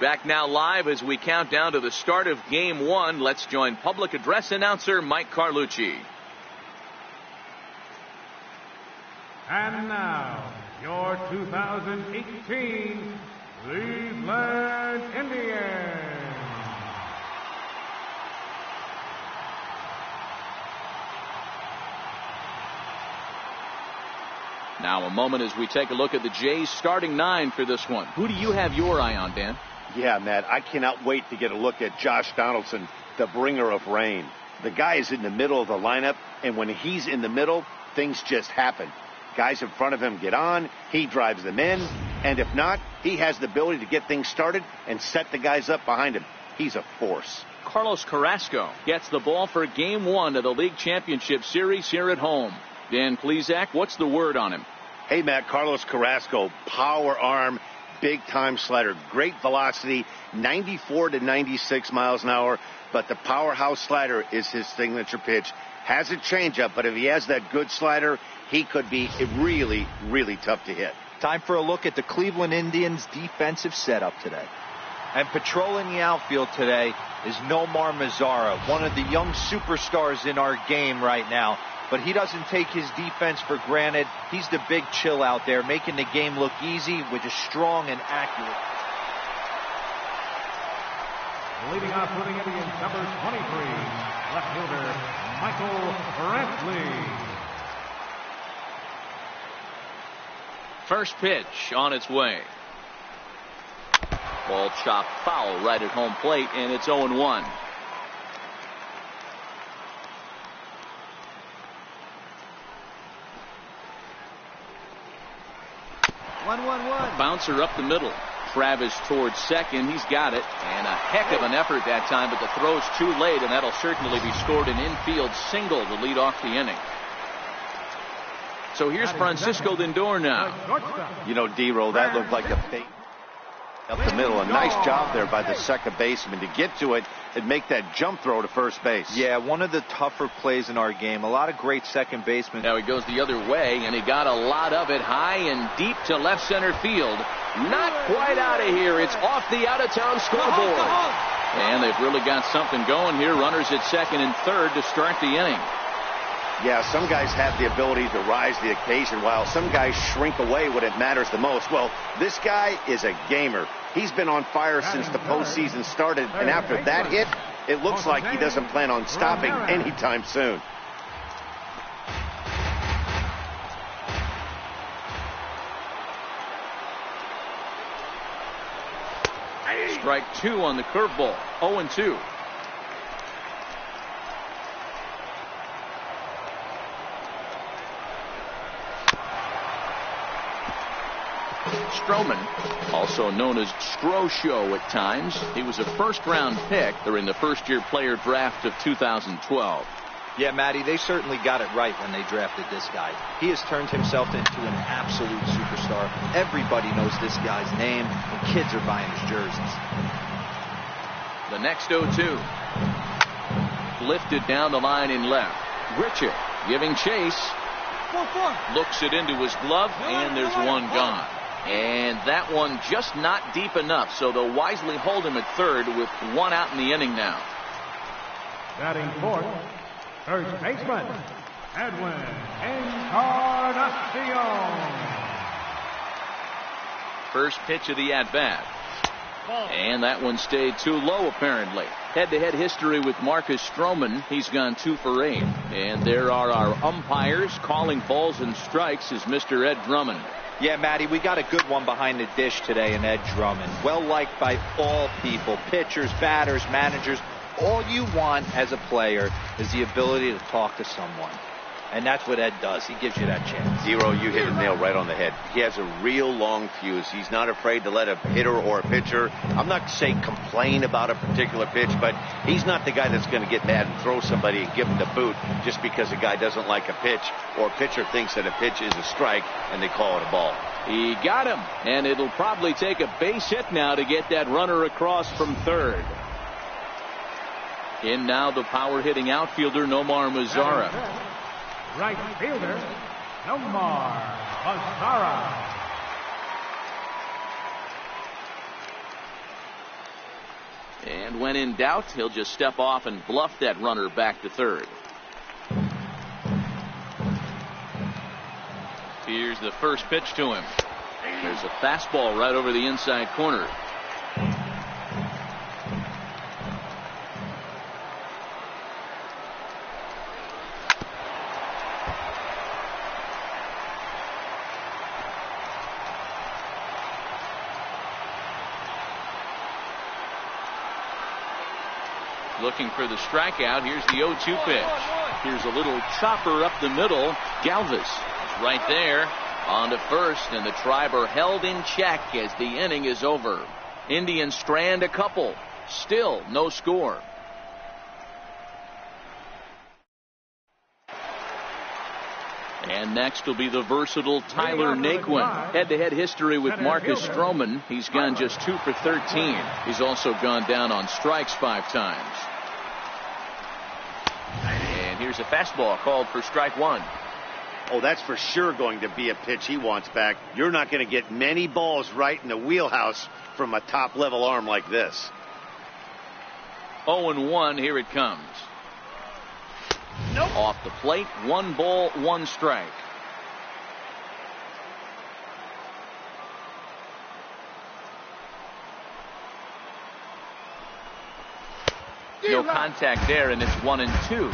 Back now live as we count down to the start of Game 1. Let's join public address announcer Mike Carlucci. And now, your 2018 Cleveland Indians. Now a moment as we take a look at the Jays starting 9 for this one. Who do you have your eye on, Dan? Yeah, Matt, I cannot wait to get a look at Josh Donaldson, the bringer of rain. The guy is in the middle of the lineup, and when he's in the middle, things just happen. Guys in front of him get on, he drives them in, and if not, he has the ability to get things started and set the guys up behind him. He's a force. Carlos Carrasco gets the ball for Game 1 of the League Championship Series here at home. Dan Plesac, what's the word on him? Hey, Matt, Carlos Carrasco, power arm, big-time slider, great velocity, 94 to 96 miles an hour, but the powerhouse slider is his signature pitch. Has a changeup, but if he has that good slider, he could be really, really tough to hit. Time for a look at the Cleveland Indians' defensive setup today. And patrolling the outfield today is Nomar Mazara, one of the young superstars in our game right now. But he doesn't take his defense for granted. He's the big chill out there, making the game look easy, which is strong and accurate. Leading off for the Indians, number 23, left fielder Michael Brantley. First pitch on its way. Ball chopped foul right at home plate, and it's 0-1. 1-1-1. Bouncer up the middle. Travis towards second. He's got it. And a heck of an effort that time, but the throw's too late, and that'll certainly be scored an infield single to lead off the inning. So here's Francisco Lindor now. You know, D-Roll, that looked like a fake up the middle. A nice job there by the second baseman to get to it and make that jump throw to first base. Yeah, one of the tougher plays in our game. A lot of great second basemen. Now he goes the other way, and he got a lot of it high and deep to left center field. Not quite out of here. It's off the out-of-town scoreboard. And they've really got something going here. Runners at second and third to start the inning. Yeah, some guys have the ability to rise the occasion, while some guys shrink away when it matters the most. Well, this guy is a gamer. He's been on fire since the postseason started, and after that hit, it looks like he doesn't plan on stopping anytime soon. Strike 2 on the curveball. 0-2. Stroman, also known as Strosho at times. He was a first-round pick during the first-year player draft of 2012. Yeah, Matty, they certainly got it right when they drafted this guy. He has turned himself into an absolute superstar. Everybody knows this guy's name, and kids are buying his jerseys. The next 0-2. Lifted down the line in left. Richard giving chase. Looks it into his glove, and there's one gone. And that one just not deep enough, so they'll wisely hold him at third with one out in the inning now. Batting fourth, first baseman, Edwin Encarnacion. First pitch of the at-bat. And that one stayed too low, apparently. Head-to-head history with Marcus Stroman. He's gone 2 for 8. And there are our umpires calling balls and strikes is Mr. Ed Drummond. Yeah, Matty, we got a good one behind the dish today in Ed Drummond. Well liked by all people, pitchers, batters, managers. All you want as a player is the ability to talk to someone. And that's what Ed does. He gives you that chance. Zero, you hit a nail right on the head. He has a real long fuse. He's not afraid to let a hitter or a pitcher, I'm not saying complain about a particular pitch, but he's not the guy that's going to get mad and throw somebody and give him the boot just because a guy doesn't like a pitch or a pitcher thinks that a pitch is a strike and they call it a ball. He got him, and it'll probably take a base hit now to get that runner across from third. In now the power-hitting outfielder Nomar Mazara. Right fielder, Nomar Mazara. And when in doubt, he'll just step off and bluff that runner back to third. Here's the first pitch to him. There's a fastball right over the inside corner. Looking for the strikeout. Here's the 0-2 pitch. Here's a little chopper up the middle. Galvis is right there on to first, and the Triber held in check as the inning is over. Indians strand a couple. Still no score. And next will be the versatile Tyler Naquin. Head-to-head history with Marcus Stroman. He's gone just 2 for 13. He's also gone down on strikes 5 times. And here's a fastball called for strike 1. Oh, that's for sure going to be a pitch he wants back. You're not going to get many balls right in the wheelhouse from a top-level arm like this. 0-1, here it comes. Nope. Off the plate, 1 ball, 1 strike. No contact there, and it's 1-2.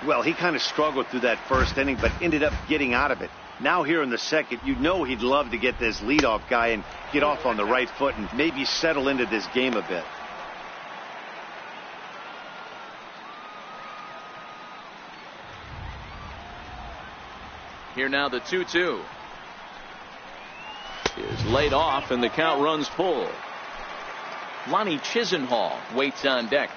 Well, he kind of struggled through that first inning, but ended up getting out of it. Now here in the second, you know he'd love to get this leadoff guy and get off on the right foot and maybe settle into this game a bit. Here now the 2-2 is laid off, and the count runs full. Lonnie Chisenhall waits on deck.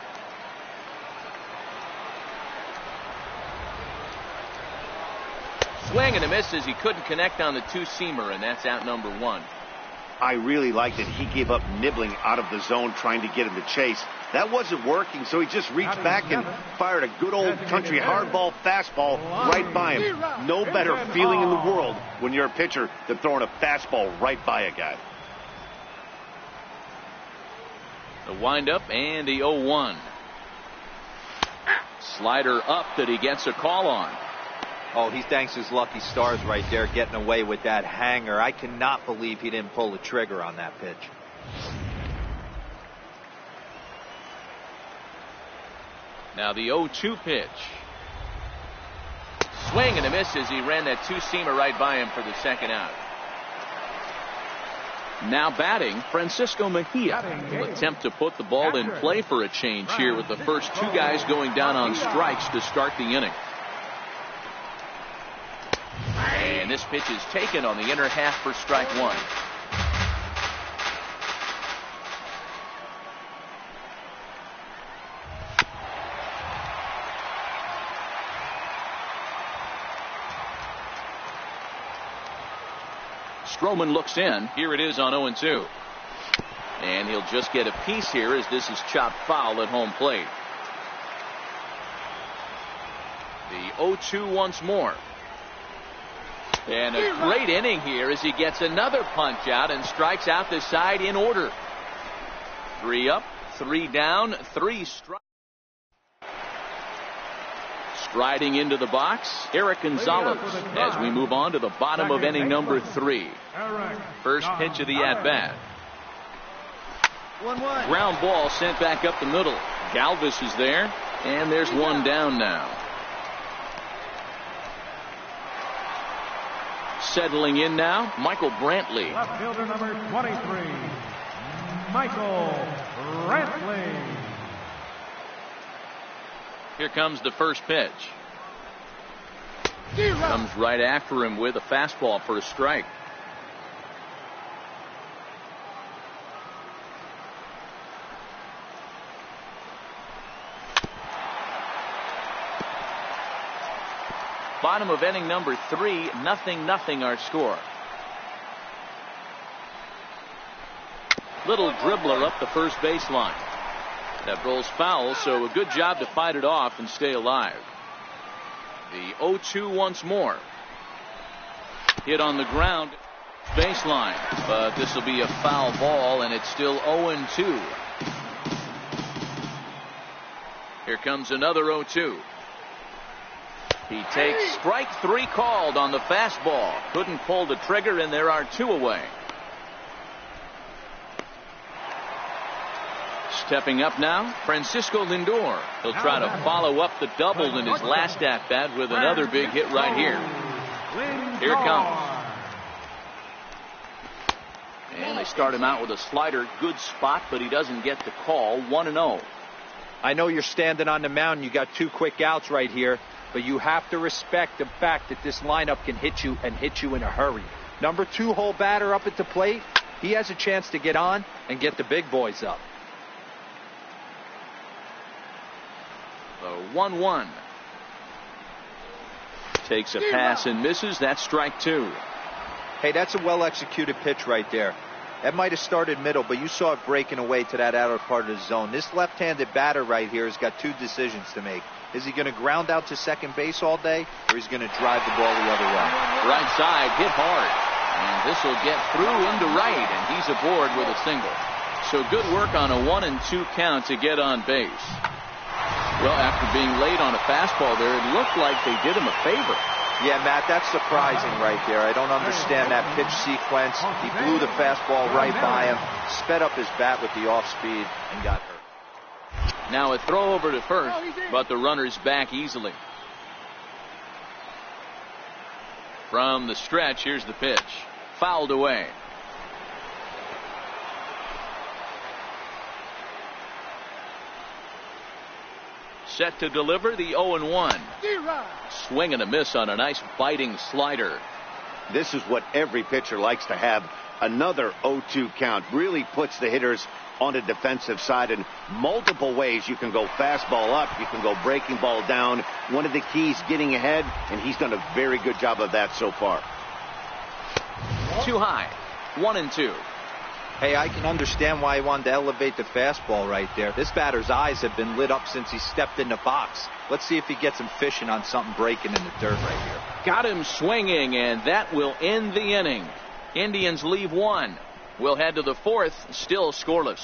Swing and a miss as he couldn't connect on the 2-seamer, and that's out number 1. I really liked that he gave up nibbling out of the zone trying to get him to chase. That wasn't working, so he just reached back and fired a good old country hardball fastball right by him. No better feeling in the world when you're a pitcher than throwing a fastball right by a guy. The windup and the 0-1. Slider up that he gets a call on. Oh, he thanks his lucky stars right there, getting away with that hanger. I cannot believe he didn't pull the trigger on that pitch. Now the 0-2 pitch. Swing and a miss as he ran that 2-seamer right by him for the second out. Now batting, Francisco Mejia will attempt to put the ball in play for a change here with the first 2 guys going down on strikes to start the inning. And this pitch is taken on the inner half for strike 1. Stroman looks in. Here it is on 0-2. And he'll just get a piece here as this is chopped foul at home plate. The 0-2 once more. And a great inning here as he gets another punch out and strikes out the side in order. 3 up, 3 down, 3 strikes. Striding into the box, Eric Gonzalez as we move on to the bottom of inning number 3. First pitch of the at-bat. Ground ball sent back up the middle. Galvis is there, and there's 1 down now. Settling in now, Michael Brantley. Left fielder number 23, Michael Brantley. Here comes the first pitch. Comes right after him with a fastball for a strike. Bottom of inning number 3, 0-0 our score. Little dribbler up the first baseline. That rolls foul, so a good job to fight it off and stay alive. The 0-2 once more. Hit on the ground, baseline, but this will be a foul ball, and it's still 0-2. Here comes another 0-2. He takes strike 3 called on the fastball. Couldn't pull the trigger, and there are 2 away. Stepping up now, Francisco Lindor. He'll try to follow up the double in his last at-bat with another big hit right here. Here it comes. And they start him out with a slider. Good spot, but he doesn't get the call. 1-0. I know you're standing on the mound. You got 2 quick outs right here, but you have to respect the fact that this lineup can hit you and hit you in a hurry. Number 2 hole batter up at the plate. He has a chance to get on and get the big boys up. The 1-1. Takes a pass and misses. That's strike 2. Hey, that's a well-executed pitch right there. That might have started middle, but you saw it breaking away to that outer part of the zone. This left-handed batter right here has got 2 decisions to make. Is he going to ground out to second base all day, or is he going to drive the ball the other way? Right side, hit hard. And this will get through into right, and he's aboard with a single. So good work on a 1-2 count to get on base. Well, after being late on a fastball there, it looked like they did him a favor. Yeah, Matt, that's surprising right there. I don't understand that pitch sequence. He blew the fastball right by him, sped up his bat with the off speed, and got hurt. Now a throw over to first, but the runner's back easily. From the stretch, here's the pitch. Fouled away. Set to deliver the 0-1. Swing and a miss on a nice biting slider. This is what every pitcher likes to have. Another 0-2 count really puts the hitters on the defensive side in multiple ways. You can go fastball up. You can go breaking ball down. One of the keys, getting ahead, and he's done a very good job of that so far. Too high. 1-2. Hey, I can understand why he wanted to elevate the fastball right there. This batter's eyes have been lit up since he stepped in the box. Let's see if he gets him fishing on something breaking in the dirt right here. Got him swinging, and that will end the inning. Indians leave 1. We'll head to the 4th, still scoreless.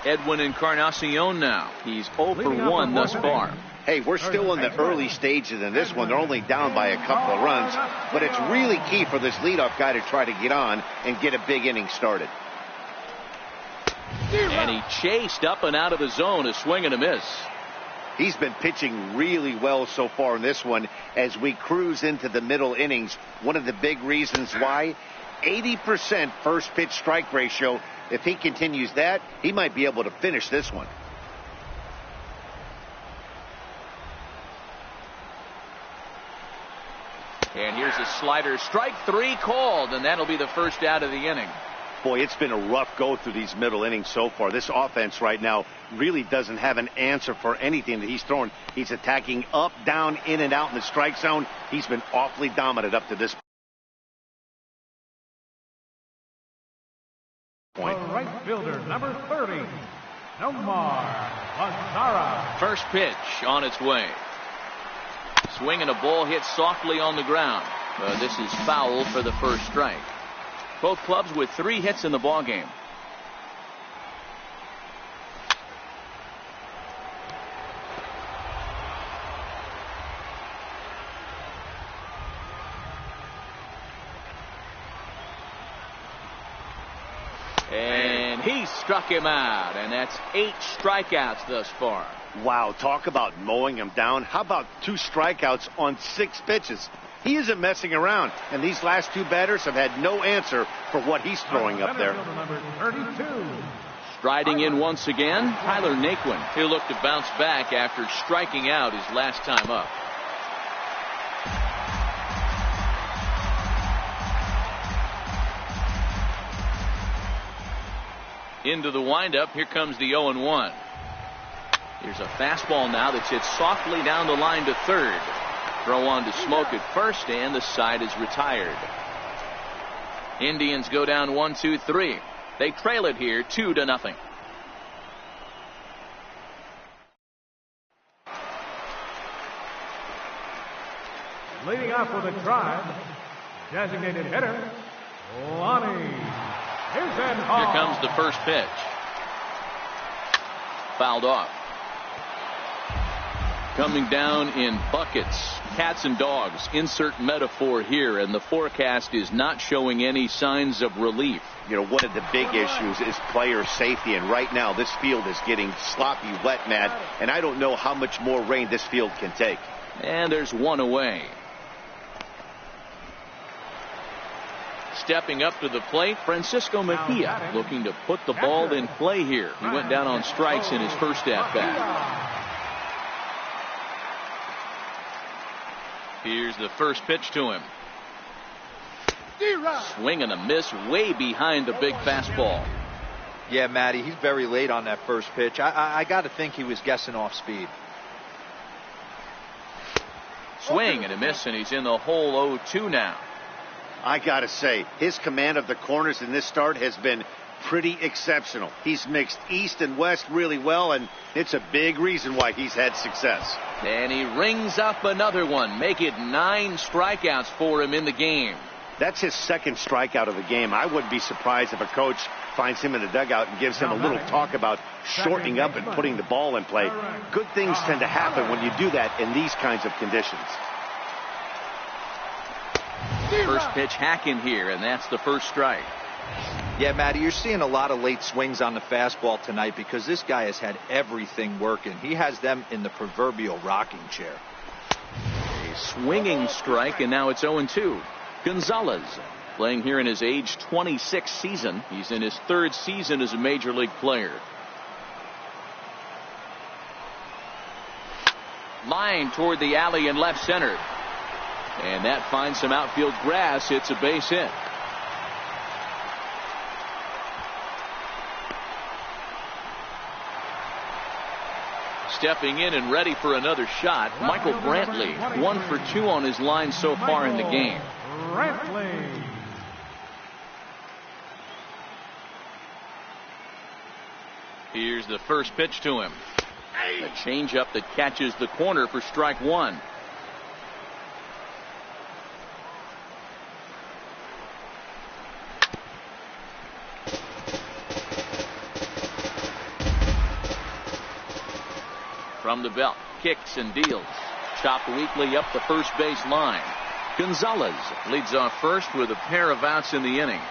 Edwin Encarnacion now. He's 0 for 1 thus far. Hey, we're still in the early stages in this one. They're only down by a couple of runs, but it's really key for this leadoff guy to try to get on and get a big inning started. And he chased up and out of the zone, a swing and a miss. He's been pitching really well so far in this one as we cruise into the middle innings. One of the big reasons why, 80% first pitch strike ratio. If he continues that, he might be able to finish this one. And here's a slider, strike 3 called, and that'll be the first out of the inning. Boy, it's been a rough go through these middle innings so far. This offense right now really doesn't have an answer for anything that he's throwing. He's attacking up, down, in, and out in the strike zone. He's been awfully dominant up to this point. The right fielder, number 30, Nomar Mazara. First pitch on its way. Swing and a ball hit softly on the ground. This is foul for the first strike. Both clubs with 3 hits in the ballgame. And he struck him out, and that's 8 strikeouts thus far. Wow, talk about mowing him down. How about 2 strikeouts on 6 pitches? He isn't messing around, and these last 2 batters have had no answer for what he's throwing up there. Number 32. Striding in once again, Tyler Naquin. He'll look to bounce back after striking out his last time up. Into the windup, here comes the 0-1. Here's a fastball now that's hit softly down the line to third. Throw on to Smoke at first, and the side is retired. Indians go down 1-2-3. They trail it here 2-0. Leading off for the Tribe, designated hitter, Lonnie Here comes the first pitch. Fouled off. Coming down in buckets, cats and dogs, insert metaphor here, and the forecast is not showing any signs of relief. You know, one of the big issues is player safety, and right now this field is getting sloppy wet, Matt, and I don't know how much more rain this field can take. And there's one away. Stepping up to the plate, Francisco Mejia, looking to put the ball in play here. He went down on strikes in his first at-bat. Here's the first pitch to him. Swing and a miss way behind the big fastball. Yeah, Matty, he's very late on that first pitch. I got to think he was guessing off speed. Swing and a miss, and he's in the hole 0-2 now. I got to say, his command of the corners in this start has been pretty exceptional. He's mixed east and west really well, and it's a big reason why he's had success. And he rings up another one. Make it 9 strikeouts for him in the game. That's his second strikeout of the game. I wouldn't be surprised if a coach finds him in the dugout and gives him a little talk about shortening up and putting the ball in play. Good things tend to happen when you do that in these kinds of conditions. First pitch hack in here, and that's the first strike. Yeah, Matty, you're seeing a lot of late swings on the fastball tonight because this guy has had everything working. He has them in the proverbial rocking chair. A swinging strike, and now it's 0-2. Gonzalez playing here in his age 26 season. He's in his 3rd season as a major league player. Line toward the alley in left center. And that finds some outfield grass. It's a base hit. Stepping in and ready for another shot, Michael Brantley, 1 for 2 on his line so far in the game. Here's the first pitch to him. A changeup that catches the corner for strike 1. From the belt, kicks and deals. Chopped weakly up the first base line. Gonzalez leads off first with a pair of outs in the inning.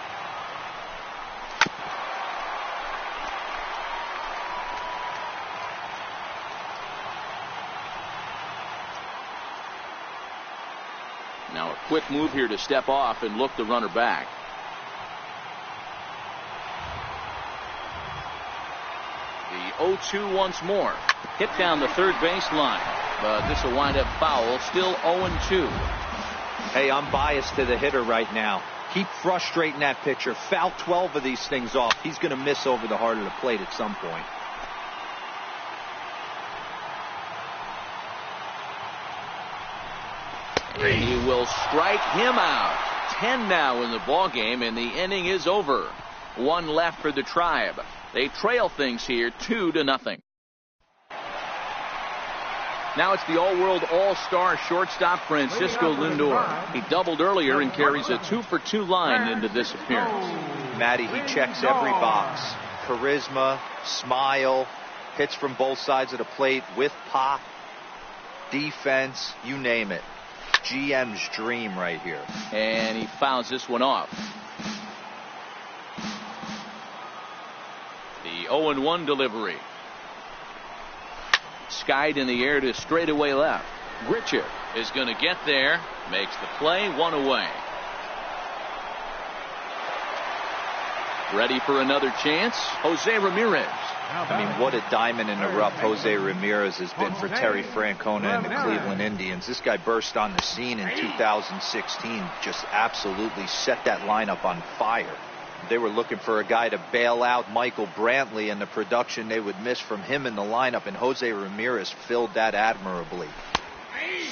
Now a quick move here to step off and look the runner back. The 0-2 once more. Hit down the third baseline, but this will wind up foul. Still 0-2. Hey, I'm biased to the hitter right now. Keep frustrating that pitcher. Foul 12 of these things off. He's going to miss over the heart of the plate at some point. He will strike him out. 10 now in the ball game, and the inning is over. 1 left for the Tribe. They trail things here 2-0. Now it's the all-world all-star shortstop Francisco Lindor. He doubled earlier and carries a 2-for-2 line into this appearance. Matty, he checks every box. Charisma, smile, hits from both sides of the plate with pop, defense, you name it. GM's dream right here. And he fouls this one off. The 0-1 delivery. Skied in the air to straightaway left. Gritcher is going to get there. Makes the play. 1 away. Ready for another chance. Jose Ramirez. I mean, what a diamond in the rough Jose Ramirez has been for Terry Francona and the Cleveland Indians. This guy burst on the scene in 2016. Just absolutely set that lineup on fire. They were looking for a guy to bail out Michael Brantley and the production they would miss from him in the lineup, and Jose Ramirez filled that admirably.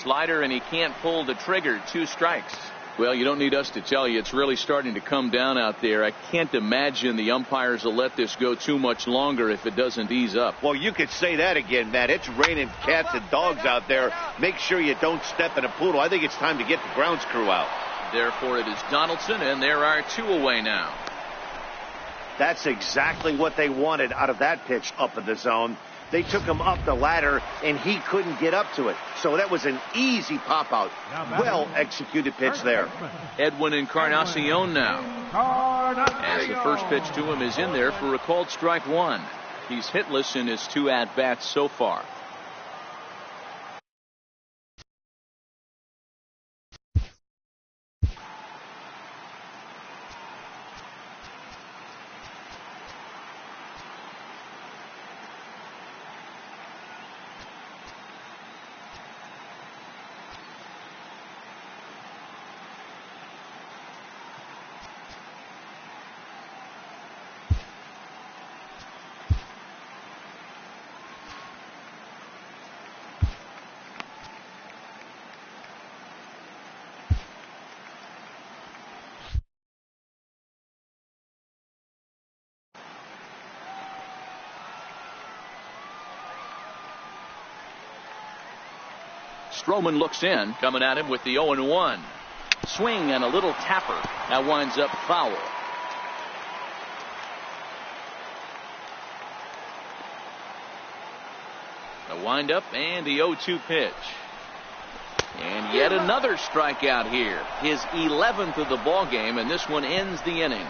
Slider, and he can't pull the trigger. 2 strikes. Well, you don't need us to tell you, it's really starting to come down out there. I can't imagine the umpires will let this go too much longer if it doesn't ease up. Well, you could say that again, Matt. It's raining cats and dogs out there. Make sure you don't step in a poodle. I think it's time to get the grounds crew out. Therefore, it is Donaldson, and there are 2 away now. That's exactly what they wanted out of that pitch up in the zone. They took him up the ladder, and he couldn't get up to it. So that was an easy pop-out. Well-executed pitch there. Edwin Encarnacion now. As the first pitch to him is in there for a called strike one. He's hitless in his 2 at-bats so far. Stroman looks in, coming at him with the 0-1. Swing and a little tapper. That winds up foul. The windup and the 0-2 pitch. And yet another strikeout here. His 11th of the ball game, and this one ends the inning.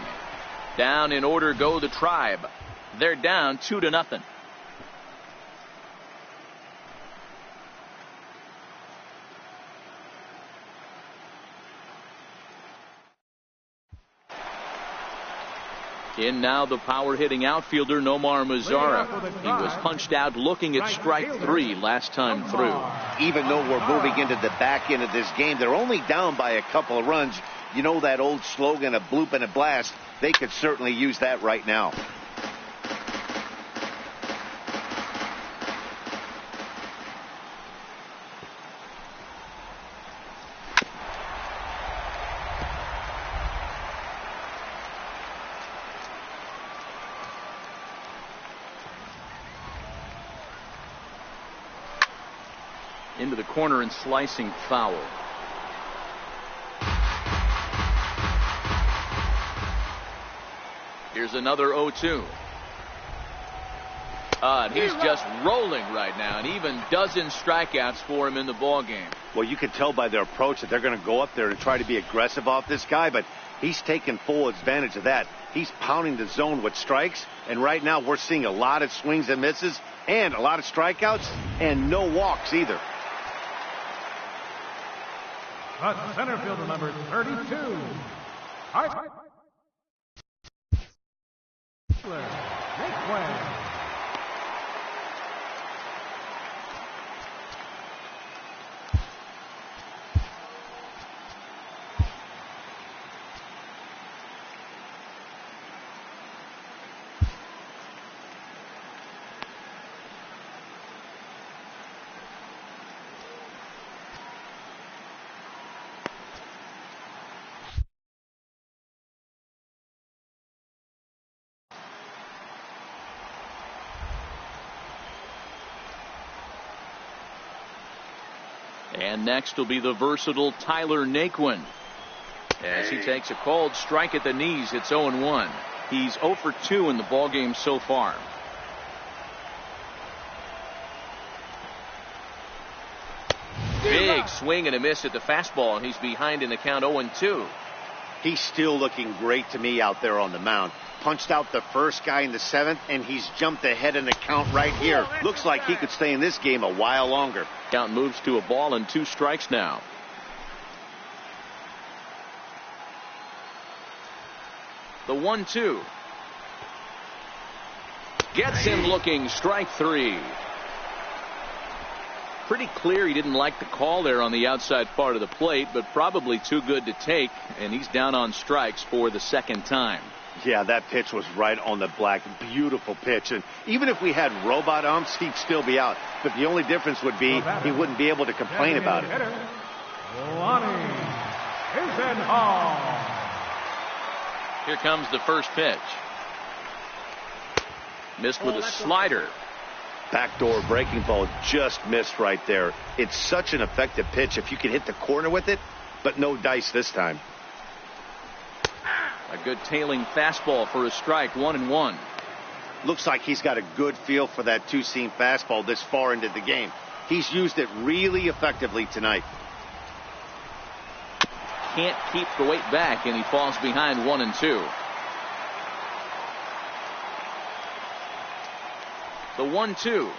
Down in order go the Tribe. They're down 2-0. In now the power-hitting outfielder Nomar Mazara. He was punched out looking at strike 3 last time through. Even though we're moving into the back end of this game, they're only down by a couple of runs. You know that old slogan, a bloop and a blast? They could certainly use that right now. Into the corner and slicing foul. Here's another 0-2. And he's just rolling right now, and even dozen strikeouts for him in the ball game. Well, you can tell by their approach that they're going to go up there and try to be aggressive off this guy, but he's taking full advantage of that. He's pounding the zone with strikes, and right now we're seeing a lot of swings and misses and a lot of strikeouts and no walks either. The center fielder, number 32. Make way. And next will be the versatile Tyler Naquin. As he takes a called strike at the knees, it's 0-1. He's 0 for 2 in the ballgame so far. Big swing and a miss at the fastball, and he's behind in the count 0-2. He's still looking great to me out there on the mound. Punched out the first guy in the 7th, and he's jumped ahead in the count right here. Looks like he could stay in this game a while longer. Count moves to a ball and 2 strikes now. The 1-2. Gets him looking, strike 3. Pretty clear he didn't like the call there on the outside part of the plate, but probably too good to take, and he's down on strikes for the second time. Yeah, that pitch was right on the black. Beautiful pitch. And even if we had robot umps, he'd still be out. But the only difference would be he wouldn't be able to complain about it. Here comes the first pitch. Missed with a slider. Backdoor breaking ball just missed right there. It's such an effective pitch if you can hit the corner with it, but no dice this time. A good tailing fastball for a strike, 1-1. Looks like he's got a good feel for that two-seam fastball this far into the game. He's used it really effectively tonight. Can't keep the weight back, and he falls behind 1-2. The 1-2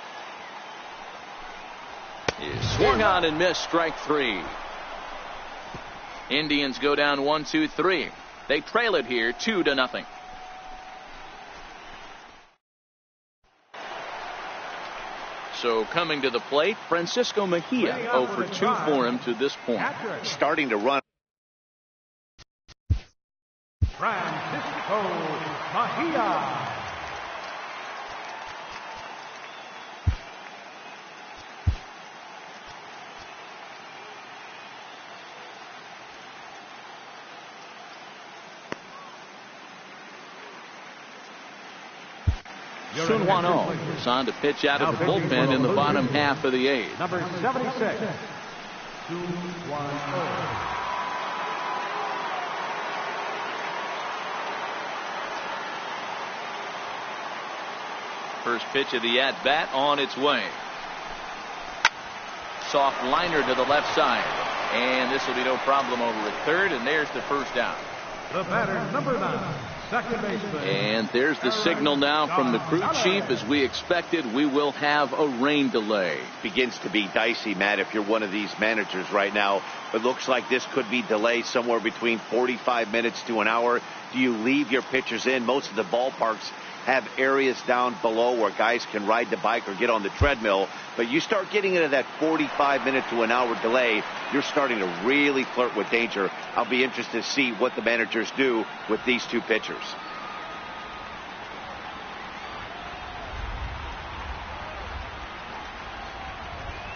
is swung on and missed, strike 3. Indians go down 1-2-3. They trail it here 2-0. So coming to the plate, Francisco Mejia, 0 for 2 for him to this point. Starting to run. Francisco Mejia. Sun Juan-O is on to pitch out of the bullpen in the bottom half of the 8th. Number 76, Sun Juan-O. First pitch of the at-bat on its way. Soft liner to the left side. And this will be no problem over at third, and there's the first out. The batter, number 9, second baseman. And there's the signal now from the crew chief. As we expected, we will have a rain delay. Begins to be dicey, Matt, if you're one of these managers right now. It looks like this could be delayed somewhere between 45 minutes to an hour. Do you leave your pitchers in? Most of the ballparks have areas down below where guys can ride the bike or get on the treadmill. But you start getting into that 45-minute to an hour delay, you're starting to really flirt with danger. I'll be interested to see what the managers do with these two pitchers.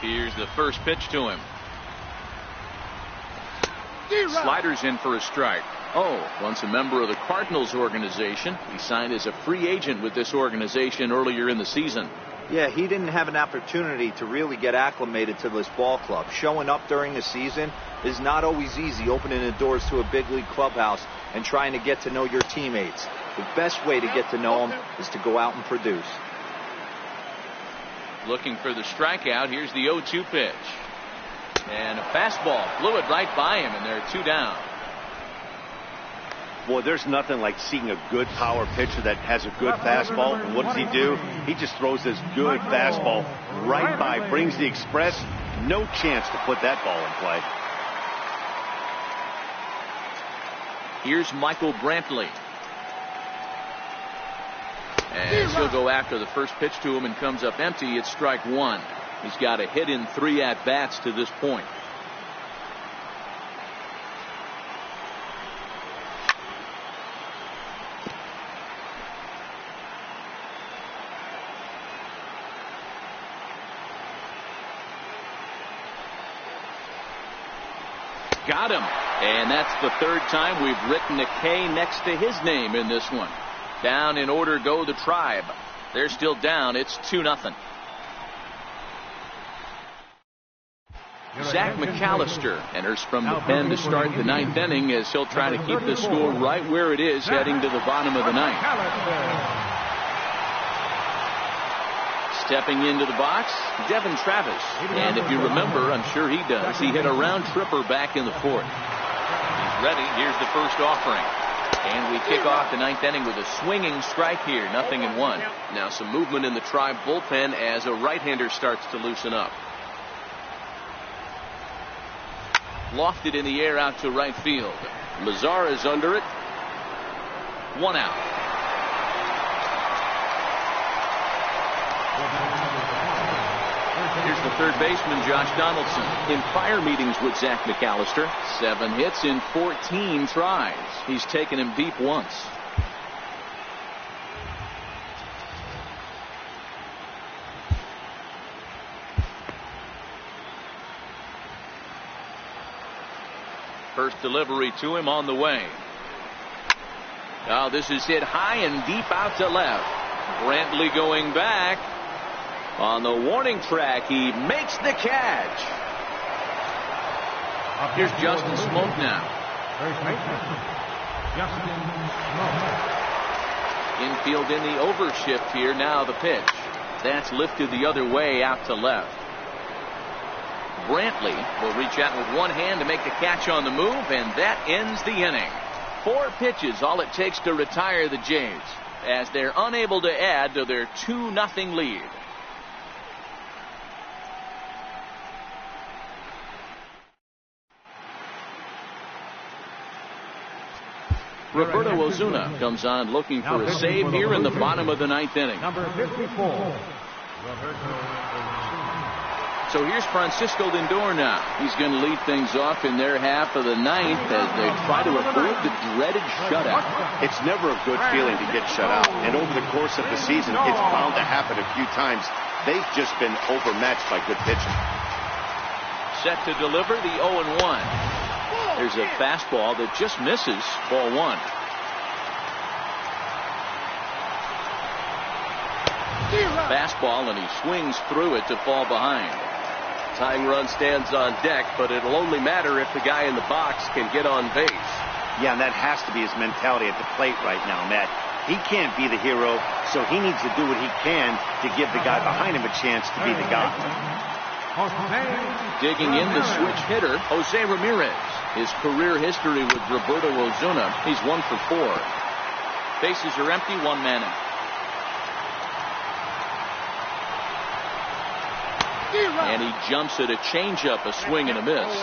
Here's the first pitch to him. Sliders in for a strike. Once a member of the Cardinals organization. He signed as a free agent with this organization earlier in the season. Yeah, he didn't have an opportunity to really get acclimated to this ball club. Showing up during the season is not always easy, opening the doors to a big league clubhouse and trying to get to know your teammates. The best way to get to know them is to go out and produce. Looking for the strikeout. Here's the 0-2 pitch. And a fastball blew it right by him, and there are 2 down. Boy, there's nothing like seeing a good power pitcher that has a good fastball. And what does he do? He just throws this good fastball right by, brings the express. No chance to put that ball in play. Here's Michael Brantley. And he'll go after the first pitch to him and comes up empty. It's strike 1. He's got a hit in 3 at-bats to this point. Got him. And that's the 3rd time we've written a K next to his name in this one. Down in order go the Tribe. They're still down. It's 2-0. Zach McAllister enters from the pen to start the 9th inning as he'll try to keep the score right where it is heading to the bottom of the 9th. Stepping into the box, Devin Travis. And if you remember, I'm sure he does, he hit a round tripper back in the 4th. He's ready. Here's the first offering. And we kick off the 9th inning with a swinging strike here. 0-1. Now some movement in the Tribe bullpen as a right-hander starts to loosen up. Lofted in the air out to right field. Mazara's under it. 1 out. Here's the third baseman, Josh Donaldson. In prior meetings with Zach McAllister, 7 hits in 14 tries. He's taken him deep once. First delivery to him on the way. Now this is hit high and deep out to left. Brantley going back. On the warning track, he makes the catch. Here's Justin Smoke now. Justin Smoke. Infield in the overshift here. Now the pitch. That's lifted the other way out to left. Brantley will reach out with one hand to make the catch on the move, and that ends the inning. 4 pitches, all it takes to retire the Jays, as they're unable to add to their 2-0 lead. Roberto Ozuna comes on looking for a save here in the bottom of the 9th inning. Number 54, Roberto Ozuna. So here's Francisco Lindor now. He's going to lead things off in their half of the 9th as they try to avoid the dreaded shutout. It's never a good feeling to get shut out. And over the course of the season, it's bound to happen a few times. They've just been overmatched by good pitching. Set to deliver the 0-1. There's a fastball that just misses, ball 1. Fastball, and he swings through it to fall behind. Tying run stands on deck, but it'll only matter if the guy in the box can get on base. Yeah, and that has to be his mentality at the plate right now, Matt. He can't be the hero, so he needs to do what he can to give the guy behind him a chance to be the guy. Digging in the switch hitter, Jose Ramirez. His career history with Roberto Ozuna, he's 1 for 4. Bases are empty, 1 man out. And he jumps at a changeup, a swing and a miss.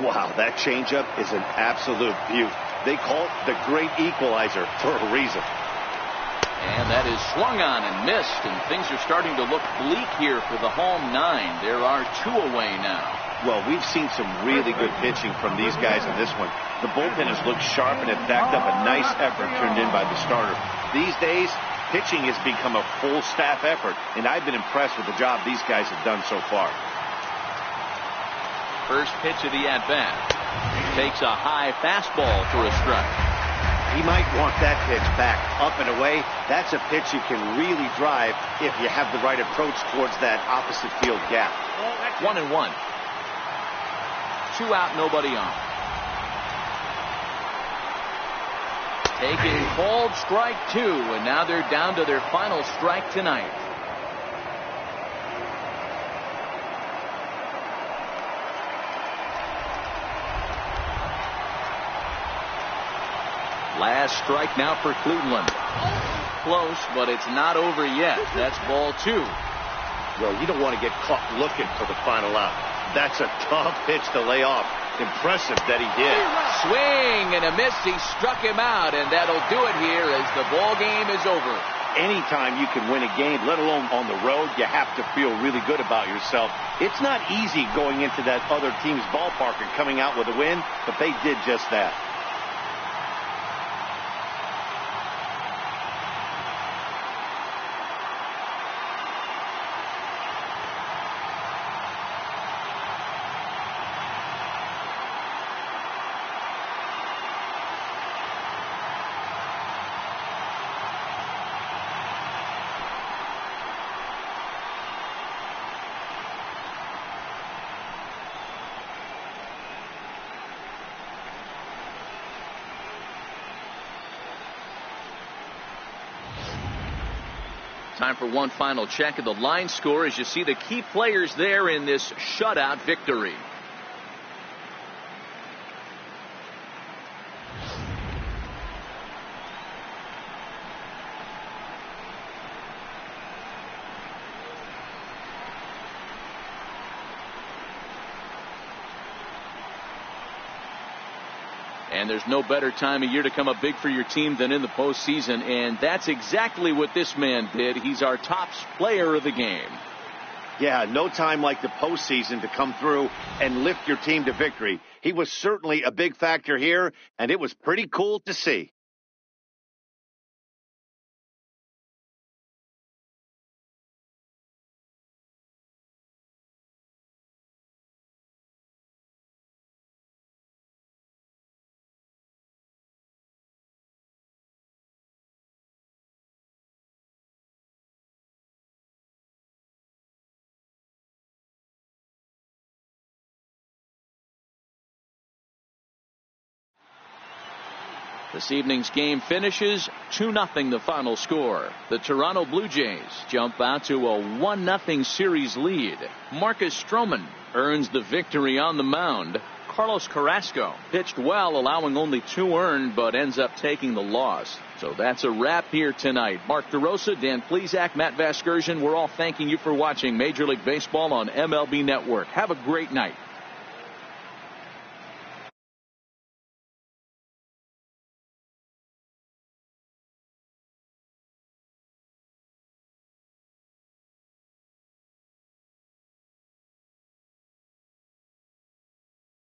Wow, that changeup is an absolute beaut. They call it the great equalizer for a reason. And that is swung on and missed, and things are starting to look bleak here for the home 9. There are 2 away now. Well, we've seen some really good pitching from these guys in this one. The bullpen has looked sharp, and it backed up a nice effort turned in by the starter. These days, pitching has become a full staff effort, and I've been impressed with the job these guys have done so far. First pitch of the at-bat. Takes a high fastball for a strike. He might want that pitch back, up and away. That's a pitch you can really drive if you have the right approach towards that opposite field gap. 1-1. 2 out, nobody on. Taking called strike 2, and now they're down to their final strike tonight. Last strike now for Cleveland. Close, but it's not over yet. That's ball 2. Well, you don't want to get caught looking for the final out. That's a tough pitch to lay off. Impressive that he did. Swing and a miss. He struck him out, and that'll do it here as the ball game is over. Anytime you can win a game, let alone on the road, you have to feel really good about yourself. It's not easy going into that other team's ballpark and coming out with a win, but they did just that. Time for one final check of the line score as you see the key players there in this shutout victory. And there's no better time of year to come up big for your team than in the postseason, and that's exactly what this man did. He's our top player of the game. Yeah, no time like the postseason to come through and lift your team to victory. He was certainly a big factor here, and it was pretty cool to see. This evening's game finishes 2-0 the final score. The Toronto Blue Jays jump out to a 1-0 series lead. Marcus Stroman earns the victory on the mound. Carlos Carrasco pitched well, allowing only 2 earned, but ends up taking the loss. So that's a wrap here tonight. Mark DeRosa, Dan Plesac, Matt Vasgersian, we're all thanking you for watching Major League Baseball on MLB Network. Have a great night.